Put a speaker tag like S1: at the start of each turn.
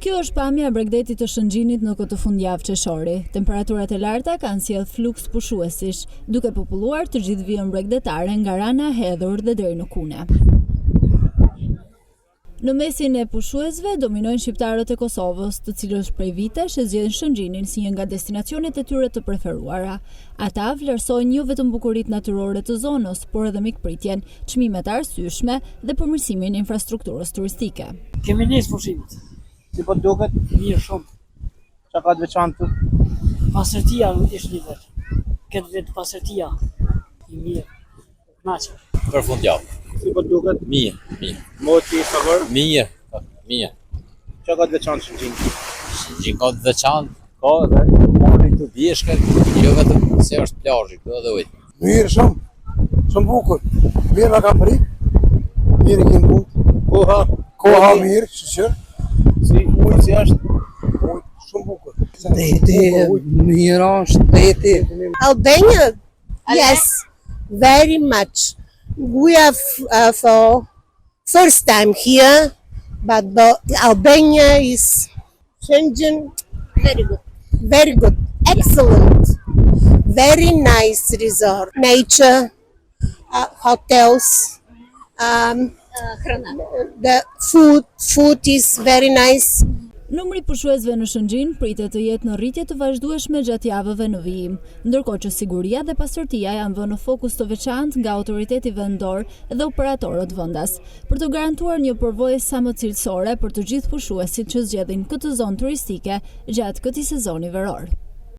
S1: Kjo është pamja e Bregdetit të Shëngjinit në këtë fundjavë qershori. Temperaturat e larta kanë sjellë fluks pushuesish, duke populluar të gjithë vijën bregdetare nga rana hedhur dhe deri në Kune. Në mesin e pushuesve dominojnë shqiptarët e Kosovës, të cilës prej vitesh e zgjedhin Shëngjinin si një nga destinacionet e tyre të preferuara. Ata vlerësojnë jo vetëm bukuritë natyrore të zonës, por edhe mikpritjen, çmimet e arsyeshme dhe përmirësimin e infrastrukturës turistike.
S2: Kemi nisë pushimet.
S3: Si po duket?
S2: Mirë shumë.
S3: Çka ka të veçantë?
S2: Pasërtia ishtë një vetë. Këtë vetë pasërtia i mirë. Knaqe.
S4: Për fundjavë.
S3: Si po duket?
S4: Mirë.
S3: Moti i favor?
S4: Mirë.
S3: Çka ka të veçantë Shëngjin?
S4: Shëngjin ka të veçantë, ka dhe mori të vjeshkët, jo vetëm se është plazhi, këtu edhe ujë.
S5: Mirë shumë bukur. Mirë na ka prit. Mirë kemi punë. Koha mirë, sigurisht.
S3: Si ujë si është?
S5: Shumë bukur. Mirë është.
S6: Albania, yes, very much. We are for first time here, but Albania is Shëngjin, very good, excellent, very nice resort, nature, hotels, the food is very nice.
S1: Numri pushuesve në Shëngjin pritet të jetë në rritje të vazhdueshme gjatë javëve në vijim, ndërkohë që siguria dhe pastërtia janë vënë në fokus të veçantë nga autoriteti vendor dhe operatorët vendas, për të garantuar një përvojë sa më cilësore për të gjithë pushuesit që zgjedhin këtë zonë turistike gjatë këtij sezoni veror.